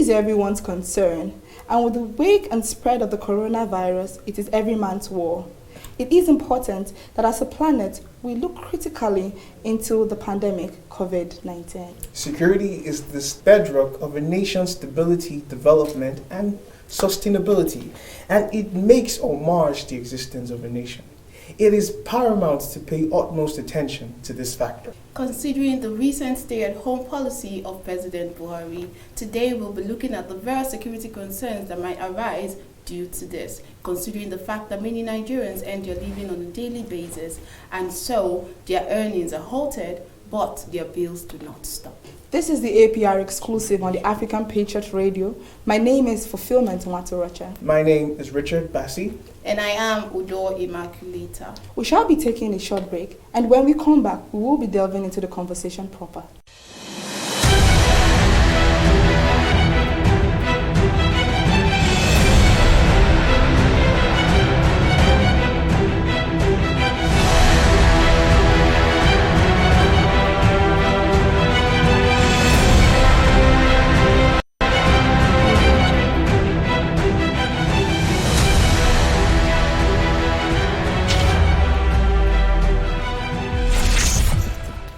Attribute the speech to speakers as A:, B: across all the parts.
A: is everyone's concern, and with the wake and spread of the coronavirus, it is every man's war. It is important that as a planet, we look critically into the pandemic, COVID-19.
B: Security is the bedrock of a nation's stability, development, and sustainability, and it makes or mars the existence of a nation. It is paramount to pay utmost attention to this factor.
C: Considering the recent stay-at-home policy of President Buhari, today we'll be looking at the various security concerns that might arise due to this, considering the fact that many Nigerians earn their living on a daily basis, and so their earnings are halted, but their bills do not stop.
A: This is the APR exclusive on the African Patriot Radio. My name is Fulfillment Matorocha.
B: My name is Richard Bassi.
C: And I am Udo Immaculata.
A: We shall be taking a short break, and when we come back, we will be delving into the conversation proper.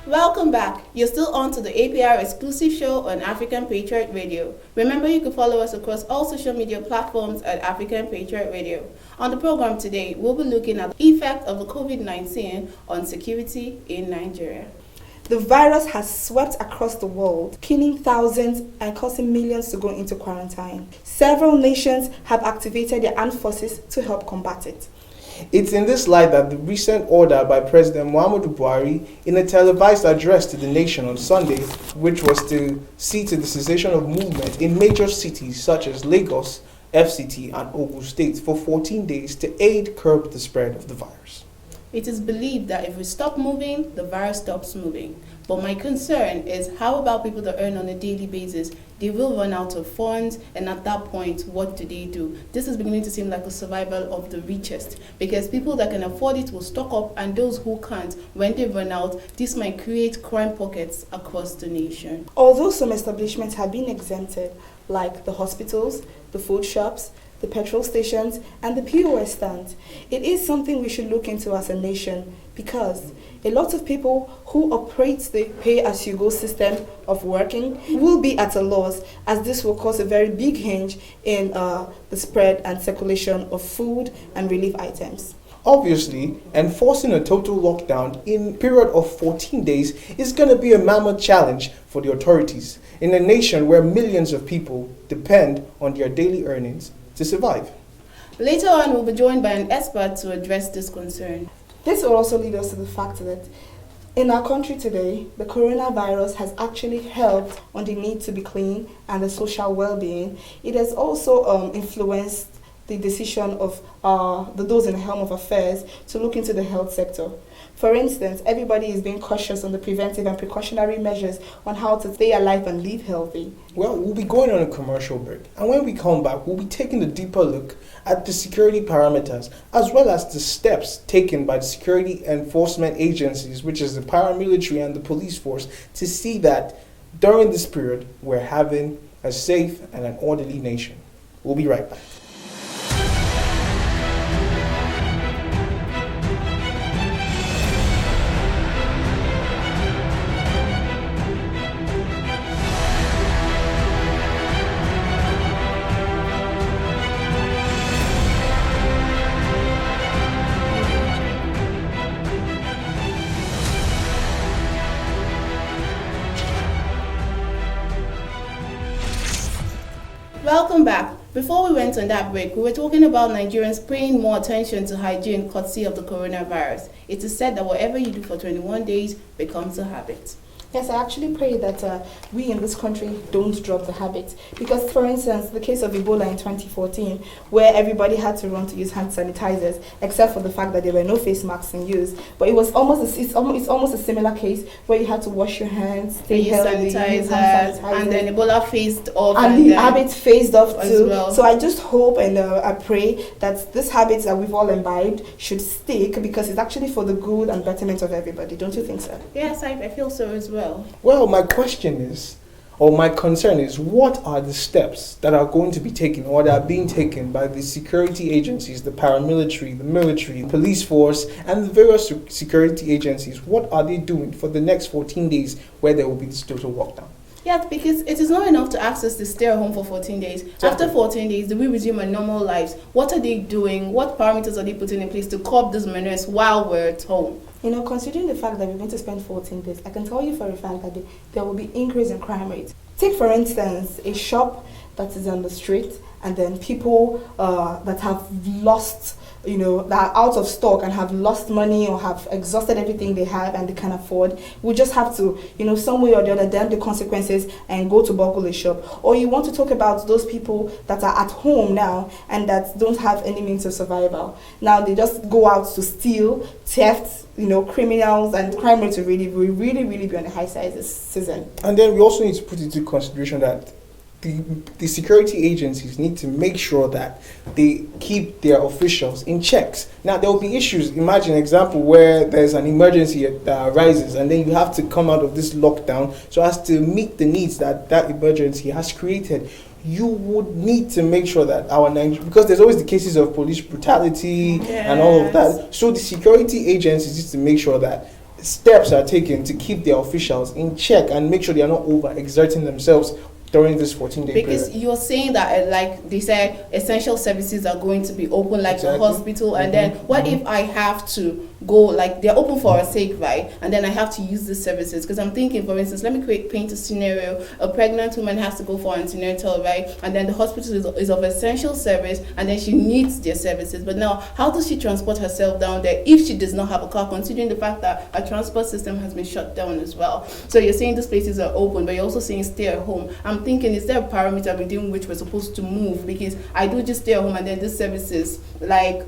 C: Welcome back. You're still on to the APR exclusive show on African Patriot Radio. Remember, you can follow us across all social media platforms at African Patriot Radio. On the program today, we'll be looking at the effect of the COVID-19 on security in Nigeria.
A: The virus has swept across the world, killing thousands and causing millions to go into quarantine. Several nations have activated their armed forces to help combat it.
B: It's in this light that the recent order by President Muhammadu Buhari in a televised address to the nation on Sunday, which was to see to the cessation of movement in major cities such as Lagos, FCT, and Ogun State for 14 days to aid curb the spread of the virus.
C: It is believed that if we stop moving, the virus stops moving. But my concern is how about people that earn on a daily basis? They will run out of funds, and at that point, what do? This is beginning to seem like a survival of the richest, because people that can afford it will stock up, and those who can't, when they run out, this might create crime pockets across the nation.
A: Although some establishments have been exempted, like the hospitals, the food shops, the petrol stations, and the POS stands, it is something we should look into as a nation, because a lot of people who operate the pay-as-you-go system of working will be at a loss, as this will cause a very big hinge in the spread and circulation of food and relief items.
B: Obviously, enforcing a total lockdown in a period of 14 days is going to be a mammoth challenge for the authorities in a nation where millions of people depend on their daily earnings to survive.
C: Later on, we'll be joined by an expert to address this concern.
A: This will also lead us to the fact that in our country today, the coronavirus has actually helped on the need to be clean and the social well-being. It has also influenced the decision of those in the helm of affairs to look into the health sector. For instance, everybody is being cautious on the preventive and precautionary measures on how to stay alive and live healthy.
B: Well, we'll be going on a commercial break, and when we come back, we'll be taking a deeper look at the security parameters as well as the steps taken by the security enforcement agencies, which is the paramilitary and the police force, to see that during this period we're having a safe and an orderly nation. We'll be right back.
C: Welcome back. Before we went on that break, we were talking about Nigerians paying more attention to hygiene courtesy of the coronavirus. It is said that whatever you do for 21 days becomes a habit.
A: Yes, I actually pray that we in this country don't drop the habit. Because, for instance, the case of Ebola in 2014, where everybody had to run to use hand sanitizers, except for the fact that there were no face masks in use. But it was it's almost a similar case where you had to wash your hands, stay healthy, use hand sanitizer,
C: and then Ebola phased off,
A: and the habit phased off too.
C: Well.
A: So I just hope and I pray that this habits that we've all imbibed should stick, because it's actually for the good and betterment of everybody. Don't you think so?
C: Yes, I feel so as well.
B: Well, my question is, or my concern is, what are the steps that are going to be taken or that are being taken by the security agencies, the paramilitary, the military, police force, and the various security agencies? What are they doing for the next 14 days where there will be this total lockdown?
C: Yeah, because it is not enough to ask us to stay at home for 14 days.
B: Exactly.
C: After 14 days, do we resume our normal lives? What are they doing? What parameters are they putting in place to curb this menace while we're at home?
A: Considering the fact that we're going to spend 14 days, I can tell you for a fact that there will be increase in crime rates. Take, for instance, a shop that is on the street, and then people that have lost, that are out of stock and have lost money or have exhausted everything they have and they can afford, we just have to, some way or the other, damn the consequences and go to buckle a shop. Or you want to talk about those people that are at home now and that don't have any means of survival. Now they just go out to steal, theft, criminals, and crime rates will really be on the high side this season.
B: And then we also need to put into consideration that the security agencies need to make sure that they keep their officials in checks. Now, there will be issues. Imagine an example where there's an emergency that arises, and then you have to come out of this lockdown so as to meet the needs that emergency has created. You would need to make sure that because there's always the cases of police brutality and all of that. So the security agencies need to make sure that steps are taken to keep their officials in check and make sure they are not overexerting themselves during this 14-day period.
C: Because you're saying that, like they said, essential services are going to be open, like the hospital, and then what if I have to go, like they're open for our sake, right? And then I have to use these services. Because I'm thinking, for instance, let me paint a scenario. A pregnant woman has to go for antenatal, right? And then the hospital is of essential service, and then she needs their services. But now, how does she transport herself down there if she does not have a car, considering the fact that our transport system has been shut down as well? So you're saying these places are open, but you're also saying stay at home. I'm thinking, is there a parameter within which we're supposed to move? Because I do just stay at home, and then these services, like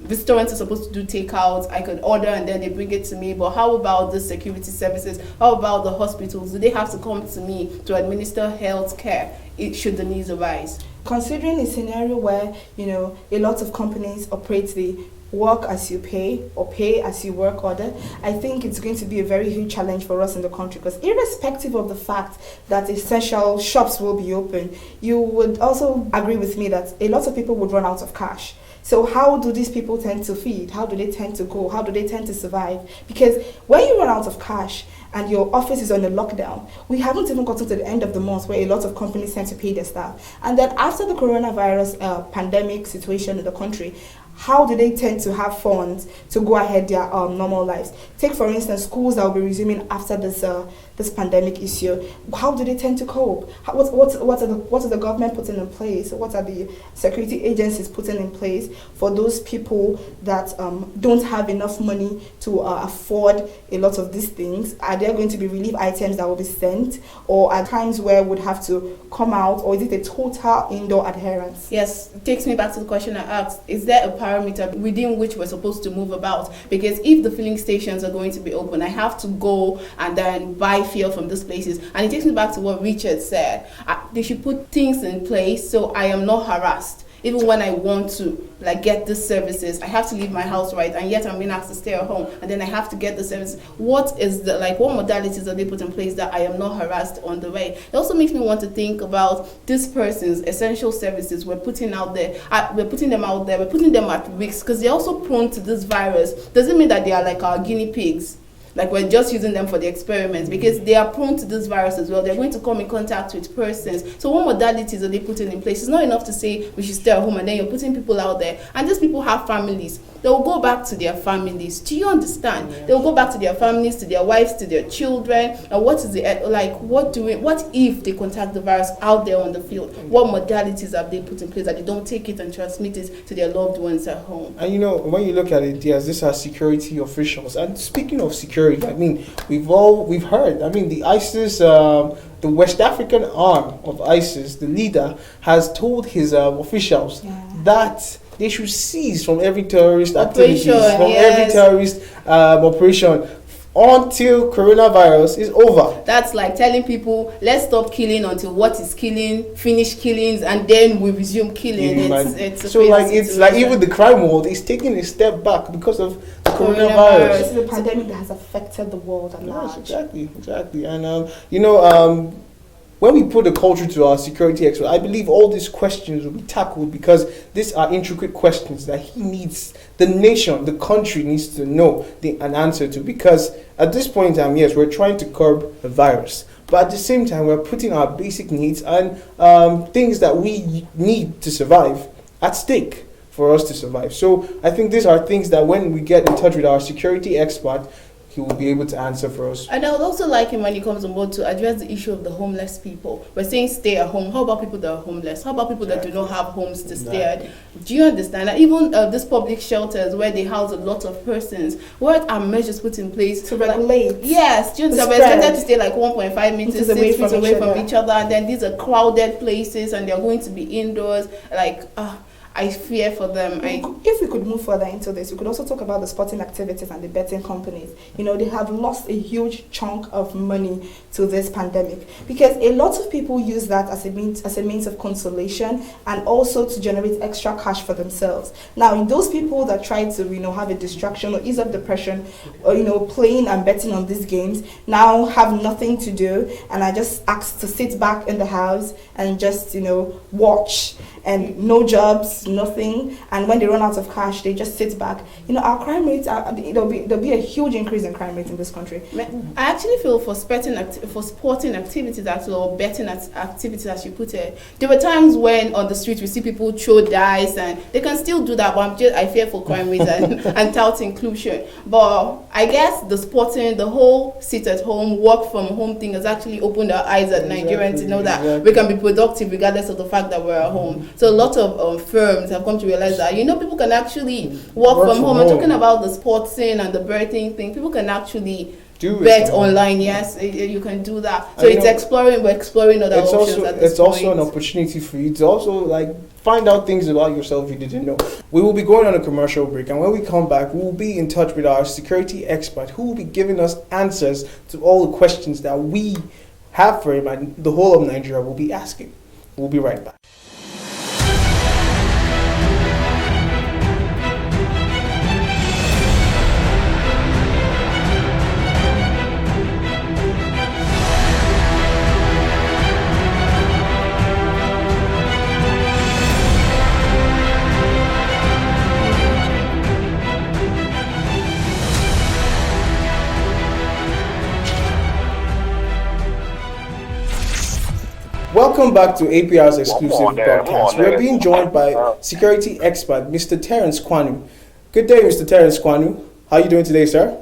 C: restaurants are supposed to do takeouts. I could order and then they bring it to me. But how about the security services? How about the hospitals? Do they have to come to me to administer health care should the needs arise?
A: Considering a scenario where, a lot of companies operate the work as you pay or pay as you work order, I think it's going to be a very huge challenge for us in the country, because irrespective of the fact that essential shops will be open, you would also agree with me that a lot of people would run out of cash. So how do these people tend to feed? How do they tend to go? How do they tend to survive? Because when you run out of cash and your office is on a lockdown, we haven't even gotten to the end of the month where a lot of companies tend to pay their staff. And then after the coronavirus pandemic situation in the country, how do they tend to have funds to go ahead their normal lives? Take, for instance, schools that will be resuming after this pandemic issue. How do they tend to cope? What are the government putting in place? What are the security agencies putting in place for those people that don't have enough money to afford a lot of these things? Are there going to be relief items that will be sent, or at times where would have to come out, or is it a total indoor adherence?
C: Yes, it takes me back to the question I asked. Is there a parameter within which we're supposed to move about? Because if the filling stations are going to be open, I have to go and then buy fuel from these places. And it takes me back to what Richard said. They should put things in place so I am not harassed. Even when I want to get these services, I have to leave my house, right? And yet I'm being asked to stay at home, and then I have to get the services. What modalities are they put in place that I am not harassed on the way? It also makes me want to think about this person's essential services we're putting out there. We're putting them out there. We're putting them at risk because they're also prone to this virus. Doesn't mean that they are like our guinea pigs. Like we're just using them for the experiments, because they are prone to this virus as well. They're going to come in contact with persons. So what modalities are they putting in place? It's not enough to say we should stay at home and then you're putting people out there. And these people have families. They will go back to their families. Do you understand? Yeah. They will go back to their families, to their wives, to their children. And what if they contact the virus out there on the field? What modalities have they put in place that they don't take it and transmit it to their loved ones at home?
B: And when you look at it, yes, these are security officials. And speaking of security, I mean, we've heard. I mean, the ISIS, the West African arm of ISIS, the leader, has told his officials that they should cease from every terrorist activity, every terrorist operation until coronavirus is over.
C: That's like telling people, let's stop killing until what is killing, finish killings, and then we resume killing. It's
B: like even the crime world is taking a step back because of the coronavirus.
A: This is a pandemic that has affected the world at large.
B: Yes, exactly. And when we put the culture to our security expert, I believe all these questions will be tackled, because these are intricate questions that the nation, the country needs to know an answer to. Because at this point in time, yes, we're trying to curb the virus, but at the same time, we're putting our basic needs and things that we need to survive at stake for us to survive. So I think these are things that when we get in touch with our security expert, he will be able to answer for us.
C: And I would also like him, when he comes on board, to address the issue of the homeless people. We're saying stay at home. How about people that are homeless? How about people that do not have homes to stay at? Do you understand that even these public shelters where they house a lot of persons, what are measures put in place
A: to regulate?
C: Yes, students are expected to stay like 1.5 meters, 6 feet away from each other, and then these are crowded places, and they're going to be indoors. I fear for them.
A: If we could move further into this, we could also talk about the sporting activities and the betting companies. They have lost a huge chunk of money to this pandemic, because a lot of people use that as a means of consolation, and also to generate extra cash for themselves. Now, in those people that try to have a distraction or ease up depression, or playing and betting on these games, now have nothing to do and are just asked to sit back in the house and just watch, and no jobs, nothing, and when they run out of cash, they just sit back. Our crime rates there'll be a huge increase in crime rates in this country.
C: I actually feel for sporting activities, or betting activities, as you put it. There were times when on the streets we see people throw dice, and they can still do that, but I fear for crime rates and tout inclusion. But I guess the whole sit at home, work from home thing has actually opened our eyes at Nigerians to know that we can be productive regardless of the fact that we're at home. So a lot of firms have come to realize that people can actually work from home. I'm talking about the sports thing and the birthing thing. People can actually bet online. Yes, you can do that. So we're exploring other options at this point.
B: It's also an opportunity for you to also find out things about yourself you didn't know. We will be going on a commercial break, and when we come back, we will be in touch with our security expert, who will be giving us answers to all the questions that we have for him and the whole of Nigeria will be asking. We'll be right back. Welcome back to APR's exclusive podcast. We're being joined by security expert Mr. Terence Kwanu. Good day, Mr. Terence Kwanu. How are you doing today, sir?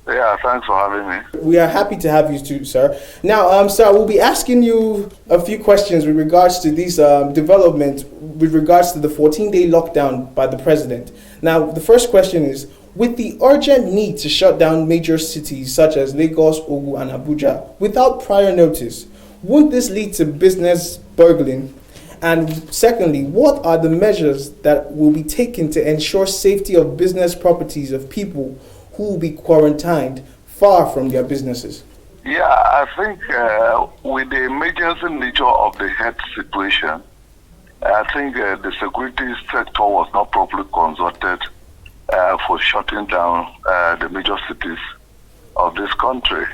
D: Yeah, thanks for having me.
B: We are happy to have you too, sir. Now, sir, we'll be asking you a few questions with regards to these developments with regards to the 14-day lockdown by the president. Now, the first question is, with the urgent need to shut down major cities such as Lagos, Ogun, and Abuja without prior notice, won't this lead to business burgling? And secondly, what are the measures that will be taken to ensure safety of business properties of people who will be quarantined far from their businesses?
D: Yeah, I think with the emergency nature of the health situation, I think the security sector was not properly consulted for shutting down the major cities of this country.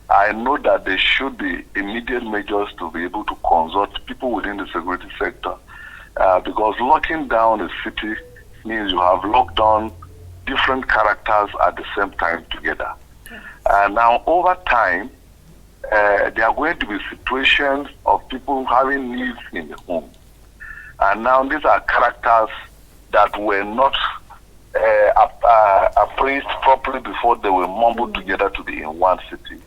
D: I know that there should be immediate measures to be able to consult people within the security sector, because locking down a city means you have locked down different characters at the same time together. Now, over time, there are going to be situations of people having needs in the home. And now these are characters that were not appraised properly before they were mumbled together to be in one city.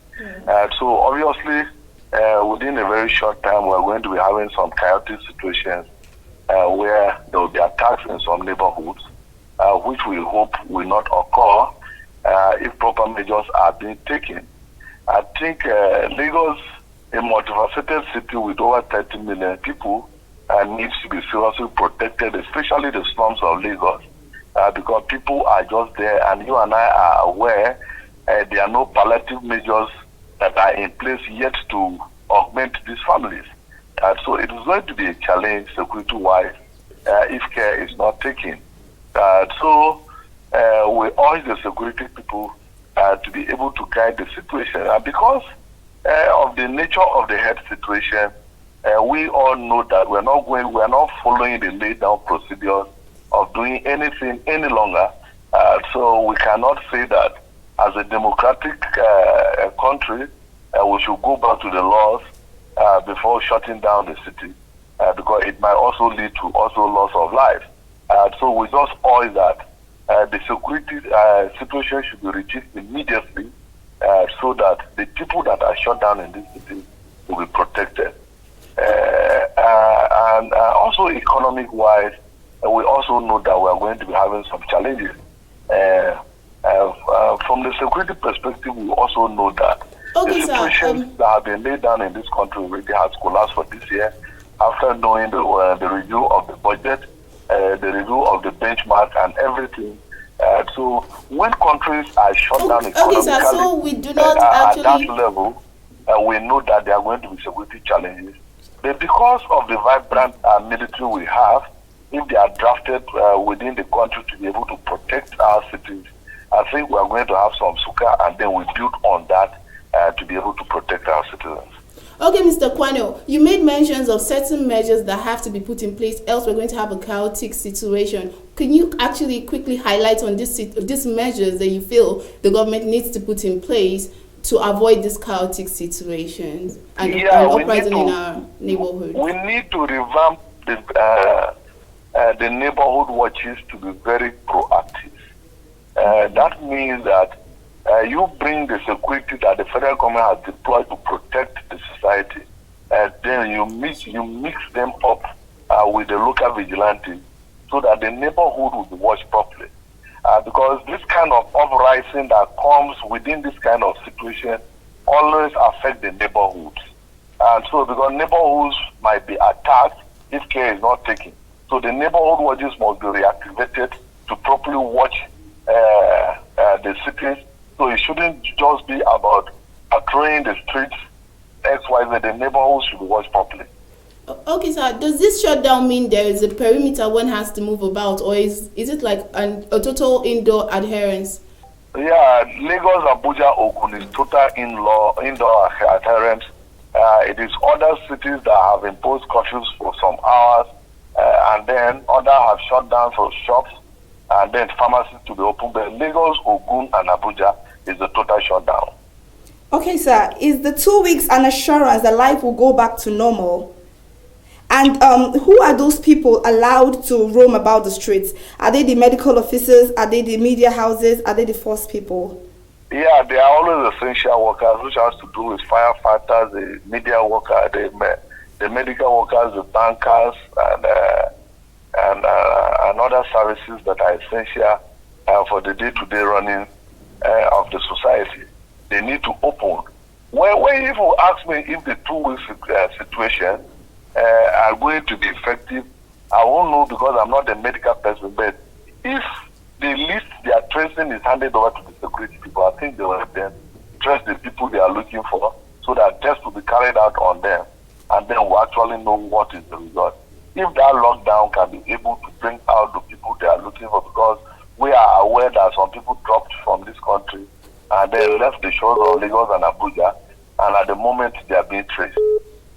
D: So obviously, within a very short time, we're going to be having some chaotic situations where there will be attacks in some neighborhoods, which we hope will not occur if proper measures are being taken. I think Lagos, a multifaceted city with over 30 million people, needs to be seriously protected, especially the slums of Lagos, because people are just there, and you and I are aware there are no palliative measures that are in place yet to augment these families. So it is going to be a challenge security-wise if care is not taken. So we urge the security people to be able to guide the situation. Because of the nature of the health situation, we all know that we're not following the laid down procedures of doing anything any longer. So we cannot say that as a democratic country, we should go back to the laws before shutting down the city, because it might also lead to loss of life. So we just urge that the security situation should be reduced immediately, so that the people that are shut down in this city will be protected. And also economic-wise, we also know that we are going to be having some challenges. From the security perspective, we also know that the situations that have been laid down in this country already has collapsed for this year. After knowing the review of the budget, the review of the benchmark and everything. So when countries are shut down economically,
C: so we do not
D: at that level, we know that there are going to be security challenges. But because of the vibrant military we have, if they are drafted within the country to be able to protect our cities, I think we are going to have some succor, and then we build on that to be able to protect our citizens.
C: Okay, Mr. Kwano, you made mentions of certain measures that have to be put in place, else we're going to have a chaotic situation. Can you actually quickly highlight on these measures that you feel the government needs to put in place to avoid this chaotic situation and uprising in our neighborhood?
D: We need to revamp the neighborhood watches to be very proactive. That means that you bring the security that the federal government has deployed to protect the society, then you mix them up with the local vigilante so that the neighborhood will be watched properly. Because this kind of uprising that comes within this kind of situation always affect the neighborhoods. And so because neighborhoods might be attacked if care is not taken. So the neighborhood watches must be reactivated to properly watch the cities. So it shouldn't just be about patrolling the streets, XYZ. The neighborhoods should be watched properly.
C: Okay, sir. Does this shutdown mean there is a perimeter one has to move about, or is it like a total indoor adherence?
D: Yeah, Lagos, Abuja, Ogun is total indoor adherence. It is other cities that have imposed curfews for some hours, and then others have shut down for shops, and then pharmacies to be open. But Lagos, Ogun, and Abuja is a total shutdown.
A: Okay, sir. Is the 2 weeks an assurance that life will go back to normal? And who are those people allowed to roam about the streets? Are they the medical officers? Are they the media houses? Are they the force people?
D: Yeah, they are always essential workers, which has to do with firefighters, the media workers, the medical workers, the bankers, and other services that are essential for the day-to-day running of the society. They need to open. When if you ask me if the 2 weeks situation are going to be effective, I won't know because I'm not a medical person, but if the list they are tracing is handed over to the security people, I think they will then trace the people they are looking for so that tests will be carried out on them, and then we'll actually know what is the result. If that lockdown can be able to bring out the people they are looking for, because we are aware that some people dropped from this country and then left the shores of Lagos and Abuja, and at the moment they are being traced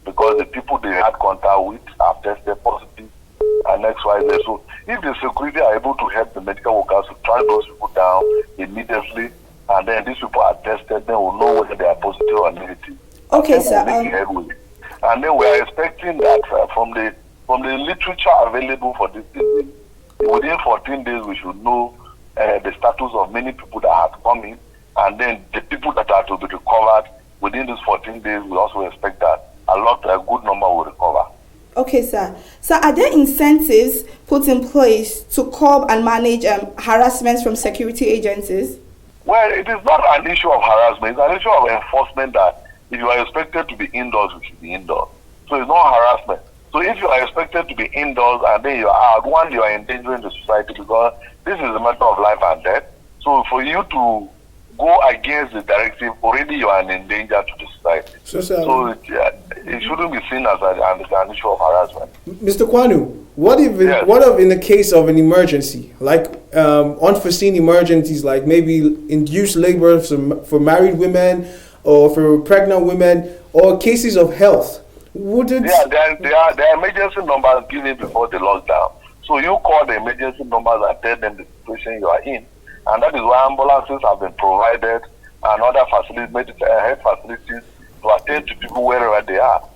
D: because the people they had contact with have tested positive and XYZ. So if the security are able to help the medical workers to track those people down immediately, and then these people are tested, then we'll know whether they are positive or negative.
A: Okay, sir.
D: And then we are expecting that from the literature available for this disease, within 14 days we should know the status of many people that have come in, and then the people that are to be recovered within these 14 days. We also expect that a good number will recover.
A: Okay, sir. So are there incentives put in place to curb and manage harassment from security agencies?
D: Well, it is not an issue of harassment. It's an issue of enforcement that if you are expected to be indoors, you should be indoors. So it's not harassment. So if you are expected to be indoors and then you are out, one, you are endangering the society because this is a matter of life and death. So for you to go against the directive, already you are in danger to the society. So it shouldn't be seen as an issue of harassment.
B: Mr. Kwanu, what if in the case of an emergency, like unforeseen emergencies, like maybe induced labor for married women, or for pregnant women, or cases of health, wouldn't...
D: Yeah, there are emergency numbers given before the lockdown. So you call the emergency numbers and tell them the situation you are in. And that is why ambulances have been provided and other facilities, health facilities, to attend to people wherever they are.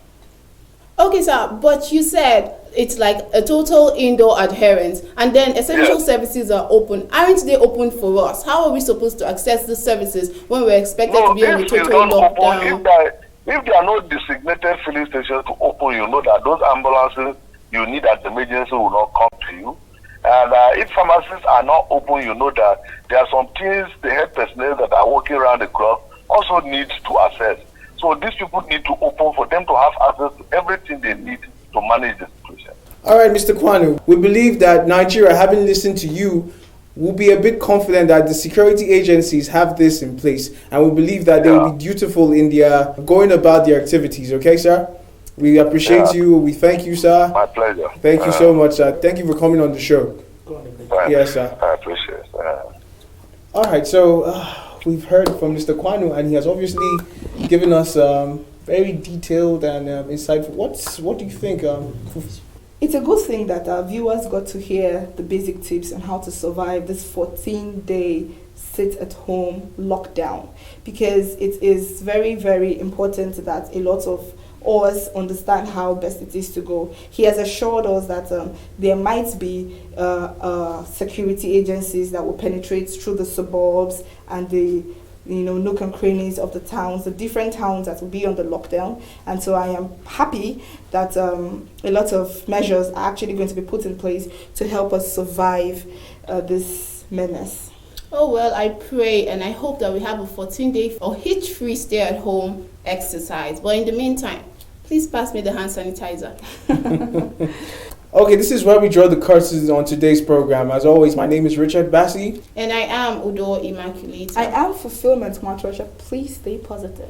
C: Okay, sir, but you said it's like a total indoor adherence, and then essential services are open. Aren't they open for us? How are we supposed to access the services when we're expected to be on a total lockdown?
D: If there are no designated filling stations to open, you know that those ambulances you need at the emergency will not come to you. And if pharmacies are not open, you know that there are some things the health personnel that are working around the clock also need to access. So these people need to open for them to have access to everything they need to manage the situation.
B: All right, Mr. Kwanu, we believe that Nigeria, having listened to you, will be a bit confident that the security agencies have this in place, and we believe that they will be dutiful in their going about their activities. Okay, sir? We appreciate you. We thank you, sir.
D: My pleasure.
B: Thank you so much, sir. Thank you for coming on the show. Yes, sir.
D: I appreciate it.
B: All right, so we've heard from Mr. Kwanu, and he has obviously given us very detailed and insightful. What do you think?
A: It's a good thing that our viewers got to hear the basic tips on how to survive this 14-day sit-at-home lockdown, because it is very, very important that a lot of us understand how best it is to go. He has assured us that there might be security agencies that will penetrate through the suburbs and the nook and crannies of the towns, the different towns that will be on the lockdown. And so I am happy that a lot of measures are actually going to be put in place to help us survive this menace.
C: Oh, well, I pray and I hope that we have a 14-day or hitch-free stay-at-home exercise. But in the meantime, please pass me the hand sanitizer.
B: Okay, this is where we draw the curtains on today's program. As always, my name is Richard Bassi.
C: And I am Udo Immaculate.
A: I am Fulfillment Matrosha. Please stay positive.